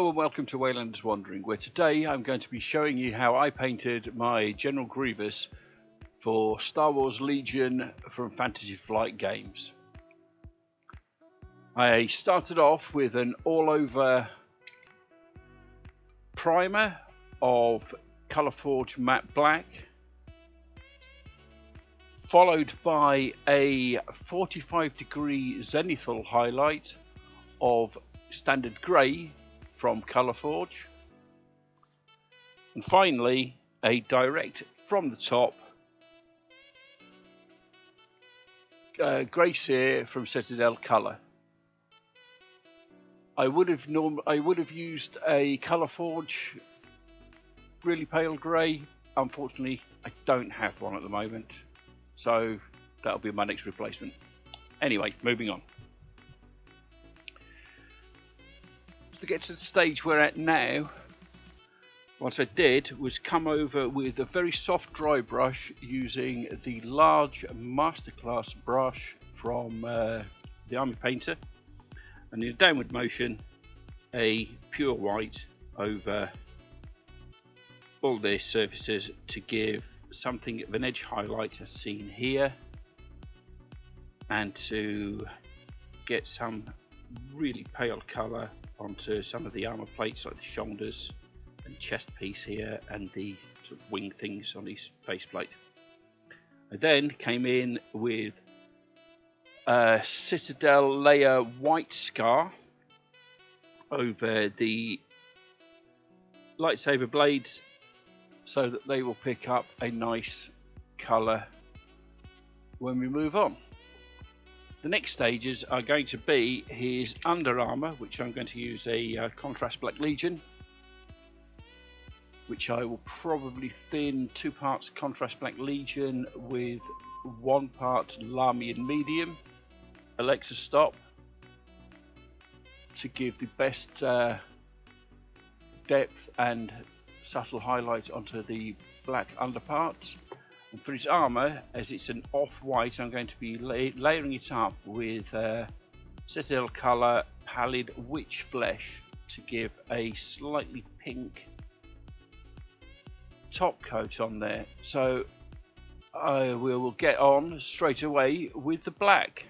Hello and welcome to Waylander's Wandering, where today I'm going to be showing you how I painted my General Grievous for Star Wars Legion from Fantasy Flight Games. I started off with an all-over primer of Colourforge Matte Black, followed by a 45-degree zenithal highlight of Standard Grey from Colourforge, and finally a direct from the top grey sear from Citadel Colour. I would have used a Colourforge really pale grey. Unfortunately, I don't have one at the moment, so that'll be my next replacement. Anyway, moving on. To get to the stage we're at now, what I did was come over with a very soft dry brush using the large Masterclass brush from the Army Painter, and in a downward motion a pure white over all their surfaces to give something of an edge highlight as seen here, and to get some really pale colour onto some of the armour plates like the shoulders and chest piece here and the sort of wing things on his faceplate. I then came in with a Citadel layer white scar over the lightsaber blades so that they will pick up a nice colour when we move on. The next stages are going to be his under armour, which I'm going to use a contrast black Legion, which I will probably thin 2 parts contrast black Legion with 1 part Lamian medium Alexa stop to give the best depth and subtle highlight onto the black underparts. And for his armour, as it's an off-white, I'm going to be layering it up with Citadel Colour Pallid Witch Flesh to give a slightly pink top coat on there. So I will get on straight away with the black.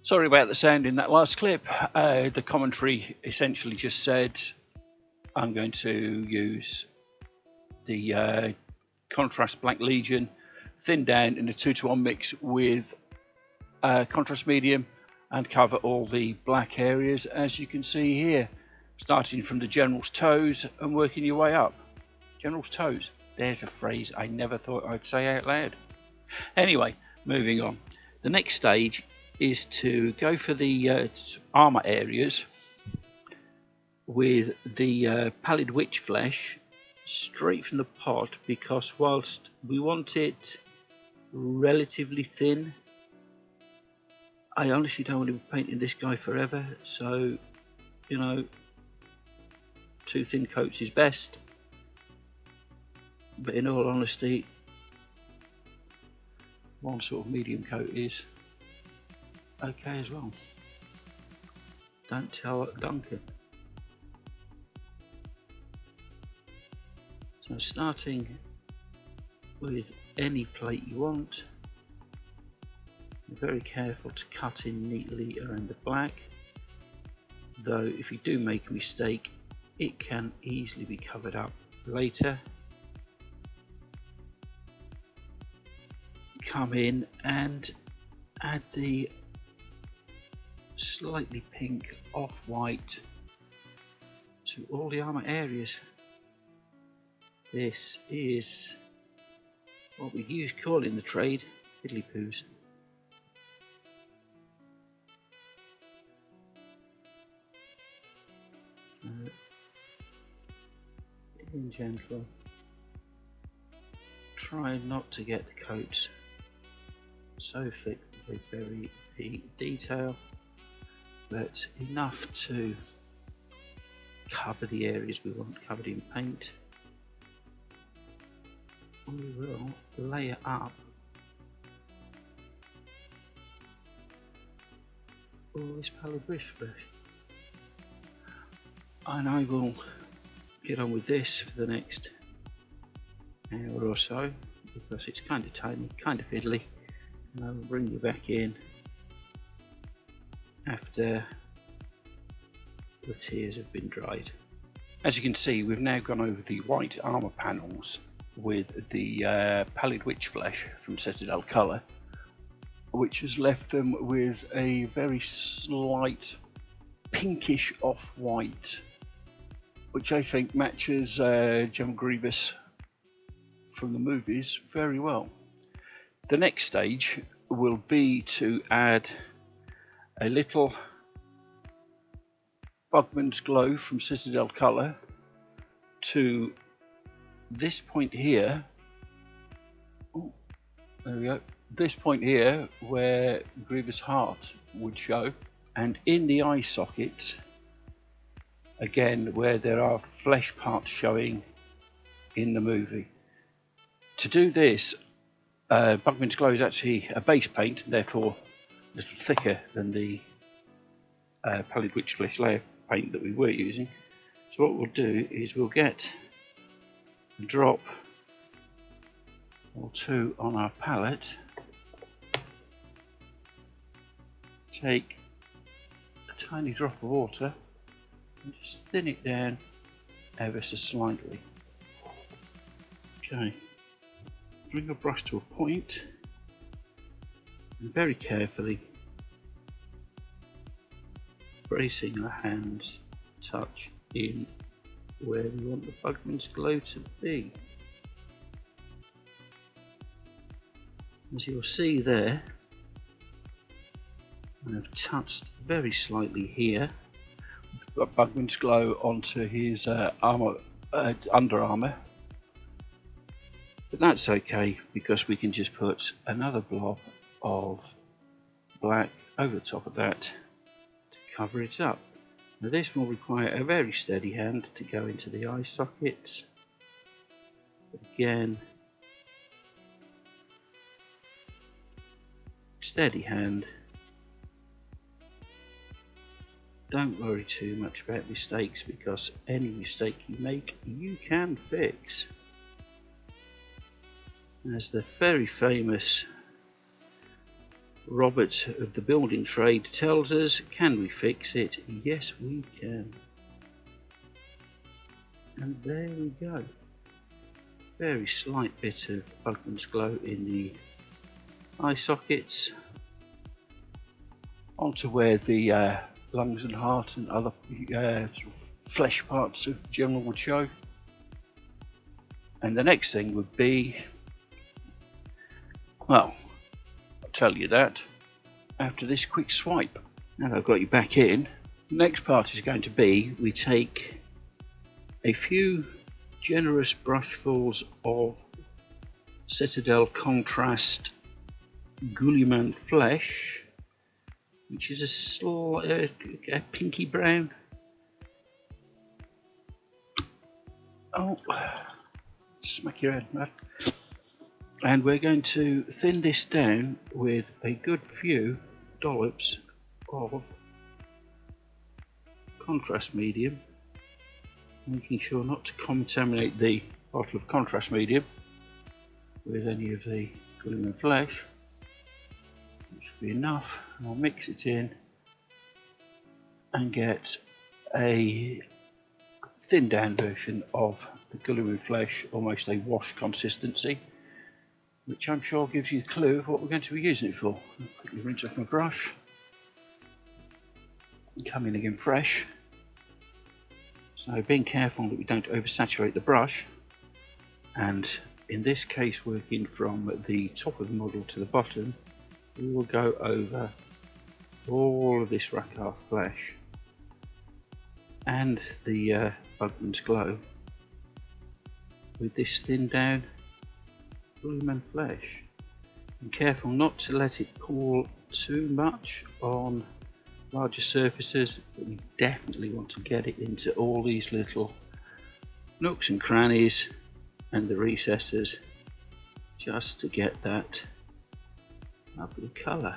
Sorry about the sound in that last clip. The commentary essentially just said I'm going to use the contrast Black Legion thinned down in a 2-to-1 mix with contrast medium and cover all the black areas, as you can see here, starting from the General's toes and working your way up. General's toes, there's a phrase I never thought I'd say out loud. Anyway, moving on. The next stage is to go for the armour areas with the pallid witch flesh straight from the pot, because whilst we want it relatively thin, I honestly don't want to be painting this guy forever, so, you know, 2 thin coats is best, but in all honesty, 1 sort of medium coat is okay as well. Don't tell Duncan. So starting with any plate you want, be very careful to cut in neatly around the black, though if you do make a mistake it can easily be covered up later. Come in and add the slightly pink off-white to all the armour areas. This is what we call in the trade fiddly poos. In gentle. Try not to get the coats so thick that they bury the detail, but enough to cover the areas we want covered in paint. We will layer up all this pallid witch flesh, and I will get on with this for the next hour or so, because it's kind of tiny, kind of fiddly, and I will bring you back in after the tears have been dried. As you can see, we've now gone over the white armour panels with the pallid witch flesh from Citadel colour, which has left them with a very slight pinkish off-white, which I think matches General Grievous from the movies very well. The next stage will be to add a little Bugman's Glow from Citadel colour to this point here. Oh, there we go. This point here where Grievous' heart would show, and in the eye socket again where there are flesh parts showing in the movie. To do this, Bugman's Glow is actually a base paint, and therefore a little thicker than the pallid witch flesh layer paint that we were using. So what we'll do is we'll get a drop or 2 on our palette, take a tiny drop of water and just thin it down ever so slightly. Okay, bring a brush to a point and very carefully, bracing our hands, touch in where we want the Bugman's Glow to be. As you'll see there, I've touched very slightly here, Bugman's Glow onto his under armour, but that's okay because we can just put another blob of black over the top of that to cover it up. Now this will require a very steady hand to go into the eye sockets. Again, steady hand. Don't worry too much about mistakes, because any mistake you make you can fix. As the very famous Robert of the building trade tells us, can we fix it? Yes, we can. And there we go. Very slight bit of Bugman's glow in the eye sockets. Onto where the lungs and heart and other sort of flesh parts of the General would show. And the next thing would be, well, I'll tell you that after this quick swipe. Now that I've got you back in, the next part is going to be, we take a few generous brushfuls of Citadel Contrast Guilliman flesh, which is a pinky brown. Oh, smack your head, man. And we're going to thin this down with a good few dollops of contrast medium, making sure not to contaminate the bottle of contrast medium with any of the Guilliman flesh. Which should be enough. I'll mix it in and get a thinned down version of the Guilliman flesh, almost a wash consistency, which I'm sure gives you a clue of what we're going to be using it for. I'll quickly rinse off my brush and come in again fresh. So being careful that we don't oversaturate the brush, and in this case working from the top of the model to the bottom, we will go over all of this Rakarth flesh and the Bugman's glow with this thinned down Guilliman flesh. And careful not to let it pool too much on larger surfaces, but we definitely want to get it into all these little nooks and crannies and the recesses, just to get that lovely colour.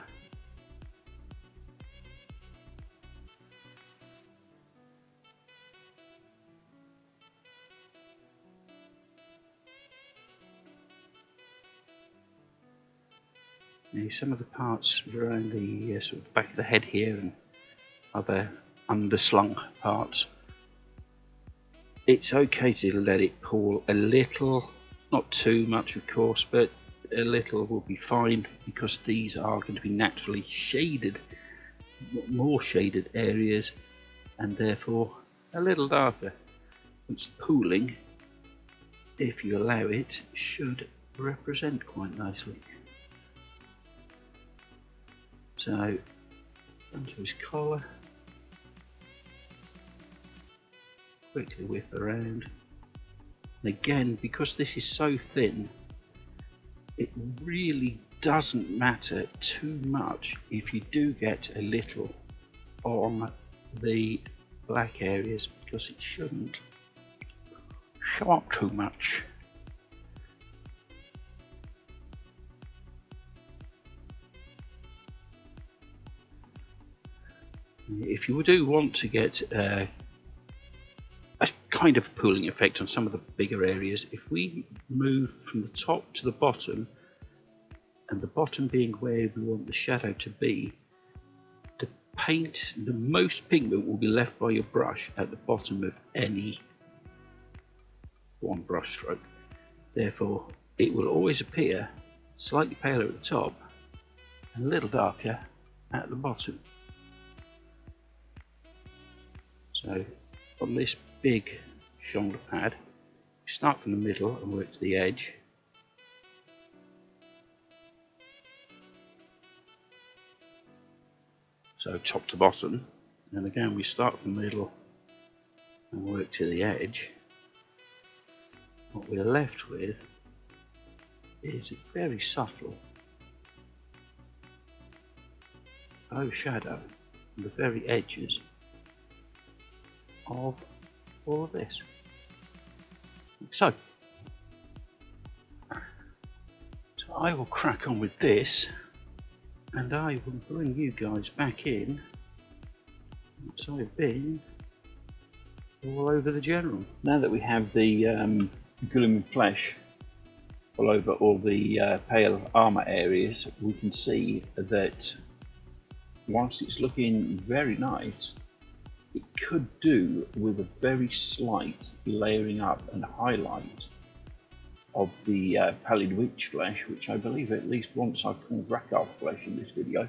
Now, some of the parts around the sort of back of the head here and other underslung parts, it's okay to let it pool a little, not too much of course, but a little will be fine, because these are going to be naturally shaded, more shaded areas, and therefore a little darker, which pooling, if you allow it, should represent quite nicely. So onto his collar, quickly whip around, and again, because this is so thin, it really doesn't matter too much if you do get a little on the black areas, because it shouldn't show up too much. If you do want to get a kind of pooling effect on some of the bigger areas, if we move from the top to the bottom, and the bottom being where we want the shadow to be, the paint, the most pigment will be left by your brush at the bottom of any one brush stroke. Therefore, it will always appear slightly paler at the top and a little darker at the bottom. So on this big shoulder pad, we start from the middle and work to the edge. So top to bottom, and again we start from the middle and work to the edge. What we're left with is a very subtle faux shadow on the very edges of all of this. So I will crack on with this, and I will bring you guys back in once I've been all over the General. Now that we have the Guilliman flesh all over all the pale armour areas, we can see that whilst it's looking very nice, it could do with a very slight layering up and highlight of the pallid witch flesh, which I believe at least once I've called Rakarth flesh in this video.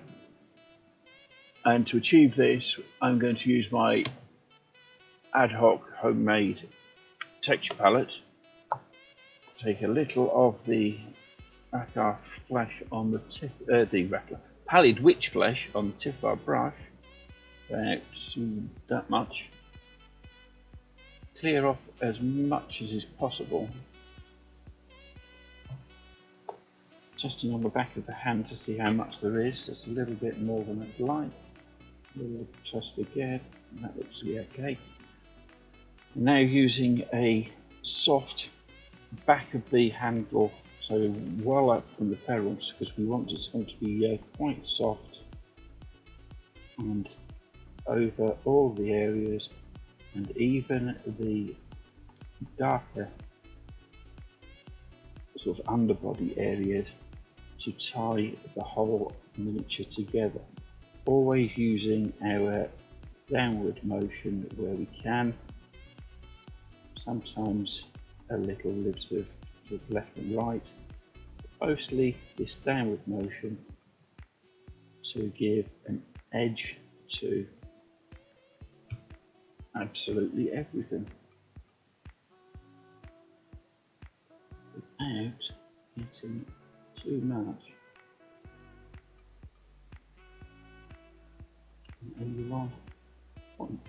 And to achieve this, I'm going to use my ad hoc homemade texture palette. Take a little of the Rakarth flesh on the tip, pallid witch flesh on the tip of our brush, about that much. Clear off as much as is possible, testing on the back of the hand to see how much there is. That's a little bit more than I'd like. A little test again, and that looks to be okay. Now using a soft back of the handle, so well up from the ferrules, because we want it to be quite soft, and over all the areas and even the darker sort of underbody areas, to tie the whole miniature together, always using our downward motion where we can. Sometimes a little lives of sort of left and right, mostly this downward motion to give an edge to absolutely everything without getting too much in any one point.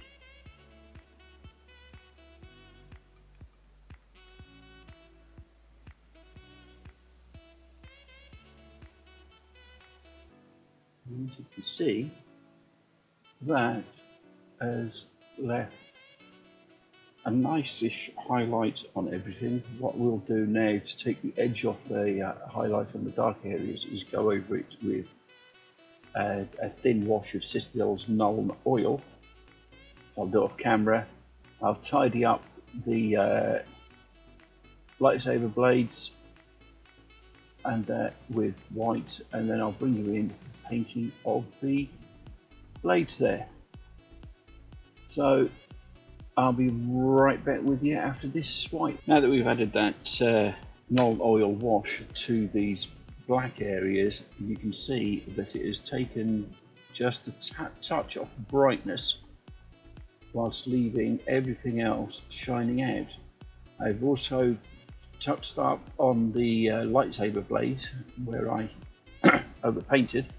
And as you can see, that has left a nice-ish highlight on everything. What we'll do now to take the edge off the highlight on the dark areas is go over it with a thin wash of Citadel's Null oil. I'll do it off camera. I'll tidy up the lightsaber blades and with white, and then I'll bring you in painting of the blades there. So I'll be right back with you after this swipe. Now that we've added that Null oil wash to these black areas, you can see that it has taken just a touch off brightness whilst leaving everything else shining out. I've also touched up on the lightsaber blades where I overpainted,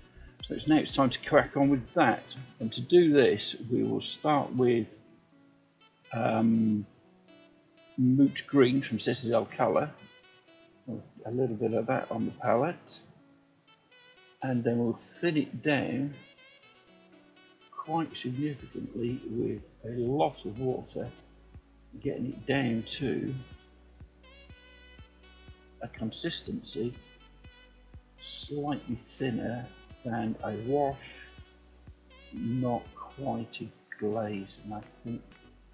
so it's time to crack on with that. And to do this, we will start with Moot Green from Citadel Colour, a little bit of that on the palette, and then we'll thin it down quite significantly with a lot of water, getting it down to a consistency slightly thinner than a wash, not quite a glaze, and I think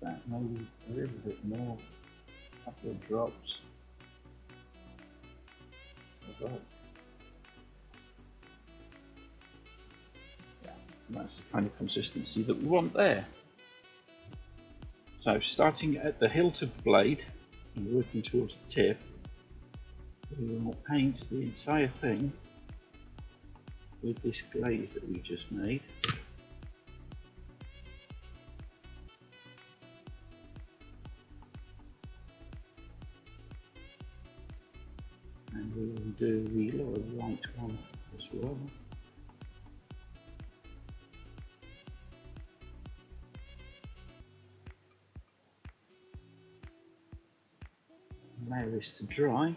that maybe a little bit more, a couple of drops. Yeah, that's the kind of consistency that we want there. So starting at the hilt of the blade and working towards the tip, we will paint the entire thing with this glaze that we just made. And we will do the lower right one as well. Allow this to dry.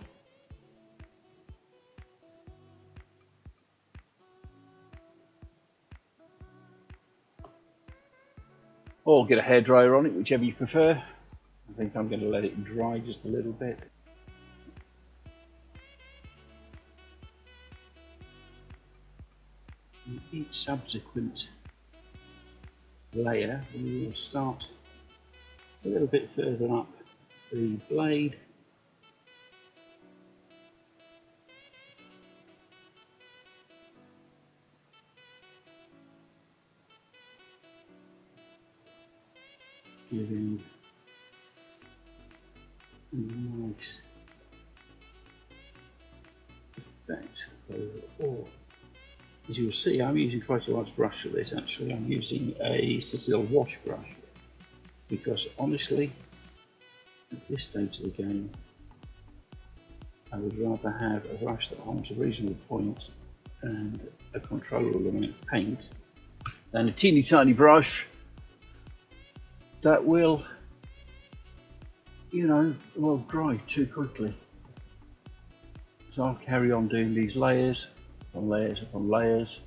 Or get a hairdryer on it, whichever you prefer. I think I'm going to let it dry just a little bit. And each subsequent layer, we will start a little bit further up the blade giving a nice effect overall. As you will see, I'm using quite a large brush for this. Actually, I'm using a Citadel wash brush because honestly, at this stage of the game, I would rather have a brush that holds a reasonable point and a controllable amount of paint than a teeny tiny brush that will, will dry too quickly. So I'll carry on doing these layers upon layers upon layers,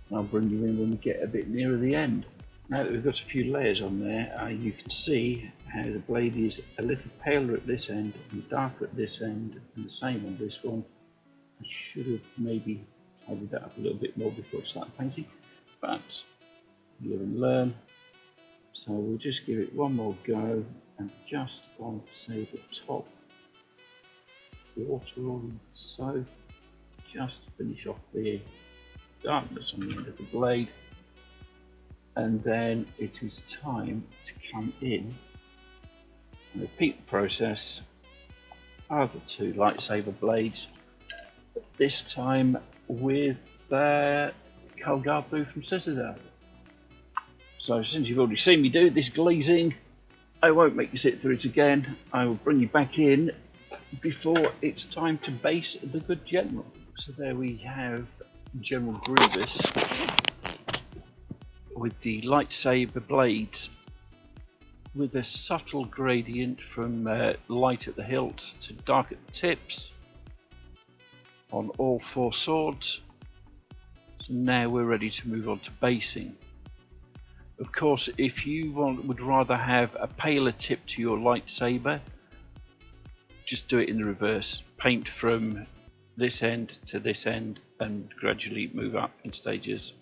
and I'll bring you in when we get a bit nearer the end. Now that we've got a few layers on there, you can see how the blade is a little paler at this end and darker at this end, and the same on this one. I should have maybe tidied that up a little bit more before I started painting, but live and learn. So we'll just give it one more go, and just on, say, the top water on, so just finish off the darkness on the end of the blade, and then it is time to come in and repeat the process of the two lightsaber blades, but this time with the Colgar Blue from Citadel. So since you've already seen me do this glazing, I won't make you sit through it again. I will bring you back in before it's time to base the good General. So there we have General Grievous with the lightsaber blades with a subtle gradient from light at the hilts to dark at the tips on all four swords. So now we're ready to move on to basing. Of course, if you would rather have a paler tip to your lightsaber, just do it in the reverse. Paint from this end to this end and gradually move up in stages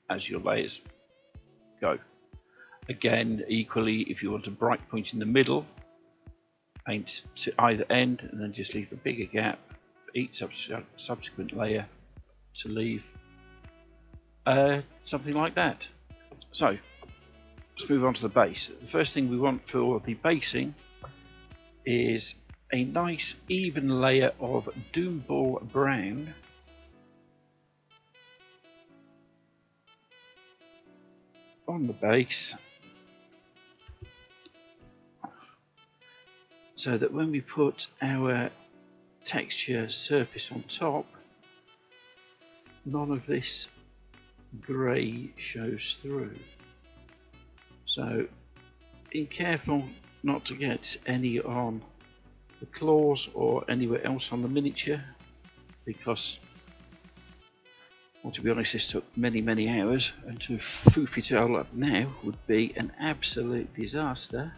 as your layers go. Again, equally, if you want a bright point in the middle, paint to either end and then just leave a bigger gap for each subsequent layer to leave something like that. So let's move on to the base. The first thing we want for the basing is a nice even layer of Doomball Brown on the base, so that when we put our texture surface on top, none of this grey shows through. So be careful not to get any on the claws or anywhere else on the miniature, because, well, to be honest, this took many hours, and to foof it all up now would be an absolute disaster.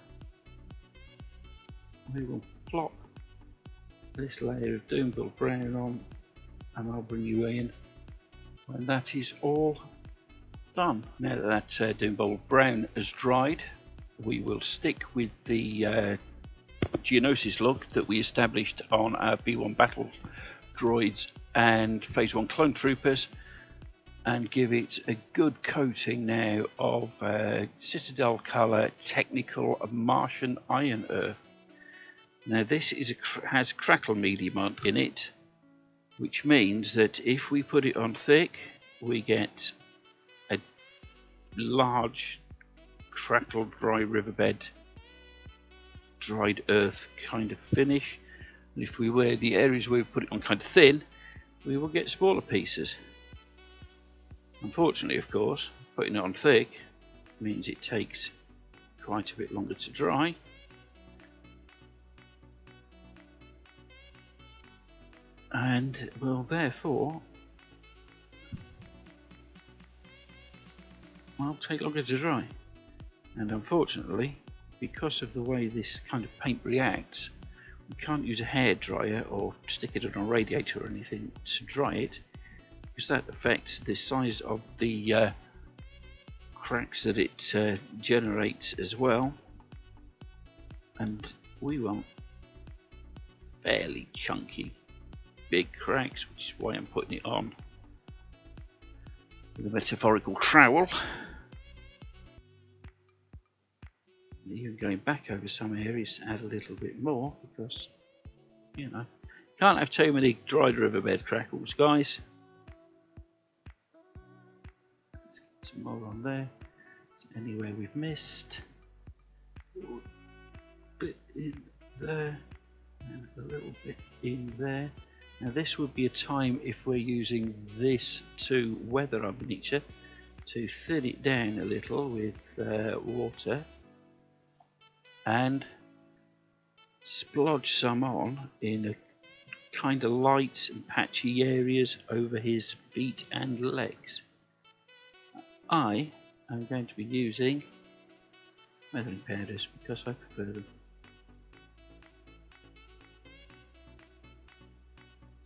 We will plop this layer of Doomball Brown on, and I'll bring you in when that is all done. Now that Doomball Brown has dried, we will stick with the Geonosis look that we established on our B1 battle droids and Phase 1 clone troopers, and give it a good coating now of Citadel colour technical Martian Iron Earth. Now this is has crackle medium in it, which means that if we put it on thick, we get a large crackled dry riverbed, dried earth kind of finish, and if we wear the areas where we put it on kind of thin, we will get smaller pieces. Unfortunately, of course, putting it on thick means it takes quite a bit longer to dry, and will therefore take longer to dry. And unfortunately, because of the way this kind of paint reacts, we can't use a hairdryer or stick it on a radiator or anything to dry it, because that affects the size of the cracks that it generates as well, and we want fairly chunky big cracks, which is why I'm putting it on with a metaphorical trowel. You can going back over some areas to add a little bit more, because, you know, can't have too many dried riverbed crackles, guys. Let's get some more on there. So anywhere we've missed, a little bit in there, and a little bit in there. Now this would be a time, if we're using this to weather our miniature, to thin it down a little with water and splodge some on in a kind of light and patchy areas over his feet and legs. I am going to be using weathering powders because I prefer them.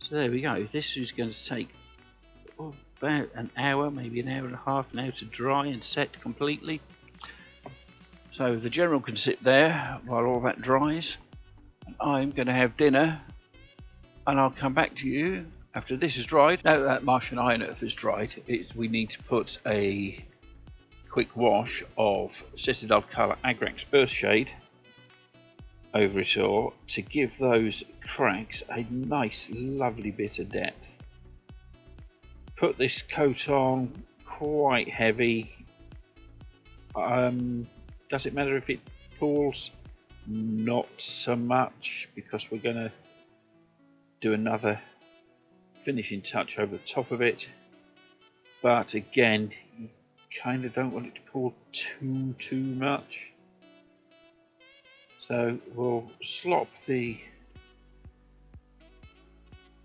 So there we go. This is going to take about an hour, maybe an hour and a half now to dry and set completely. So the general can sit there while all that dries. I'm going to have dinner and I'll come back to you after this is dried. Now that Martian Iron Earth is dried, we need to put a quick wash of Citadel Colour Agrax Earthshade over it all to give those cracks a nice lovely bit of depth. Put this coat on quite heavy. Does it matter if it pools? Not so much, because we're going to do another finishing touch over the top of it, but again, you kind of don't want it to pool too much. So we'll slop the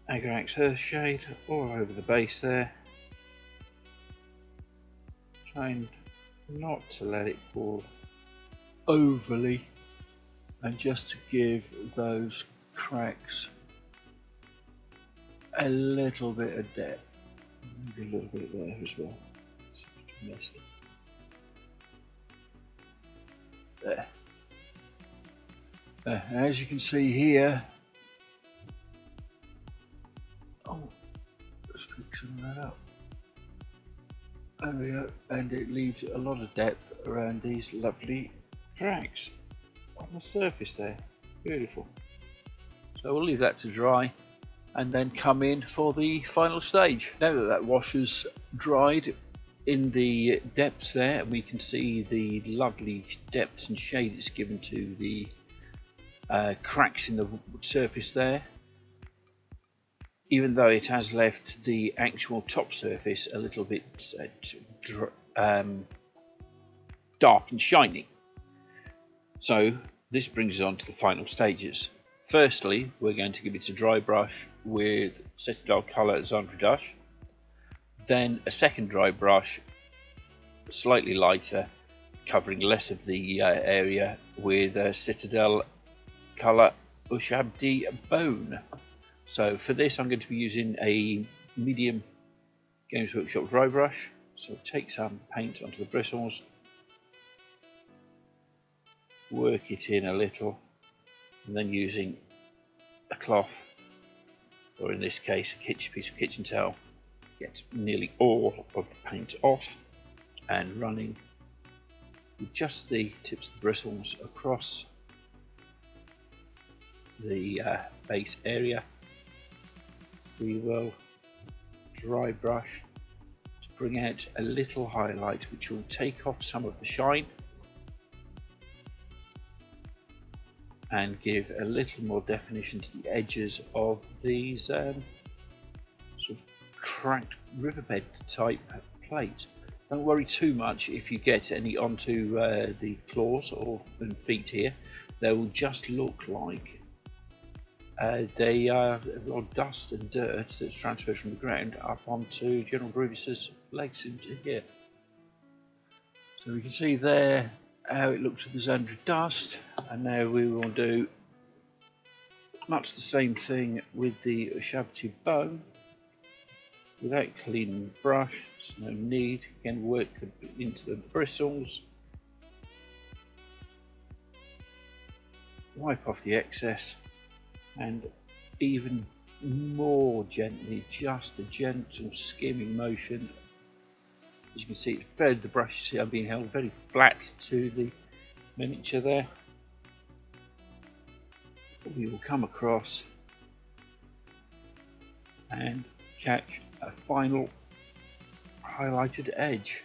Agrax Earthshade all over the base there, trying not to let it pool overly, and just to give those cracks a little bit of depth. Maybe a little bit there as well. It's messy. There. As you can see here, let's pick some of that up. There we go, and it leaves a lot of depth around these lovely cracks on the surface there. Beautiful. So we'll leave that to dry and then come in for the final stage. Now that that wash has dried in the depths there, we can see the lovely depths and shade it's given to the cracks in the surface there, even though it has left the actual top surface a little bit dark and shiny. So this brings us on to the final stages. Firstly, we're going to give it a dry brush with Citadel Colour Zandradash, then a second dry brush, slightly lighter, covering less of the area, with Citadel Colour Ushabti Bone. So for this I'm going to be using a medium Games Workshop dry brush. So take some paint onto the bristles, work it in a little, and then using a cloth, or in this case a piece of kitchen towel, get nearly all of the paint off, and running with just the tips of the bristles across the base area. We will dry brush to bring out a little highlight which will take off some of the shine and give a little more definition to the edges of these sort of cracked riverbed type plates. Don't worry too much if you get any onto the claws and feet here. They will just look like they are a lot of dust and dirt that's transferred from the ground up onto General Grievous's legs into here. So we can see there how it looks with the Zandra dust, and now we will do much the same thing with the Ushabti Bone without cleaning the brush. There's no need. Again, work into the bristles, wipe off the excess, and even more gently, just a gentle skimming motion. As you can see, the brush is being held very flat to the miniature there. We will come across and catch a final highlighted edge.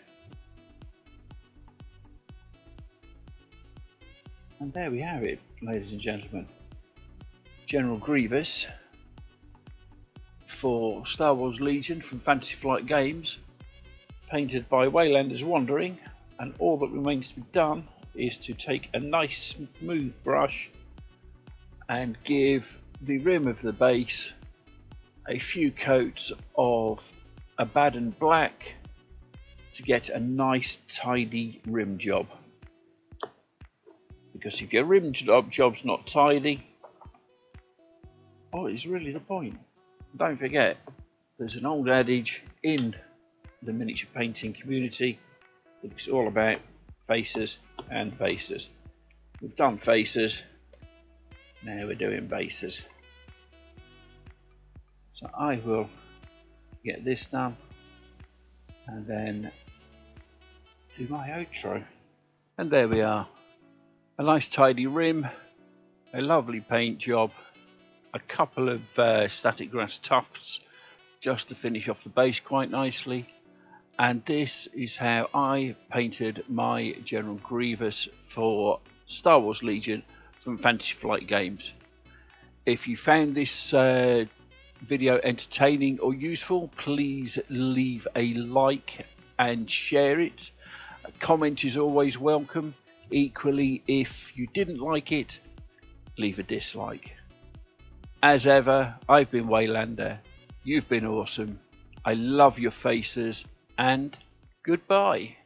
And there we have it, ladies and gentlemen. General Grievous for Star Wars Legion from Fantasy Flight Games, painted by Waylander's Wandering, and all that remains to be done is to take a nice smooth brush and give the rim of the base a few coats of Abaddon black to get a nice tidy rim job. Because if your rim job's not tidy, what is really the point? Don't forget, there's an old adage in the miniature painting community that it's all about faces and bases. We've done faces, now we're doing bases. So I will get this done and then do my outro. And there we are. A nice tidy rim, a lovely paint job, a couple of static grass tufts just to finish off the base quite nicely. And this is how I painted my General Grievous for Star Wars Legion from Fantasy Flight Games. If you found this video entertaining or useful, please leave a like and share it. A comment is always welcome. Equally, if you didn't like it, leave a dislike. As ever, I've been Waylander. You've been awesome. I love your faces, and goodbye.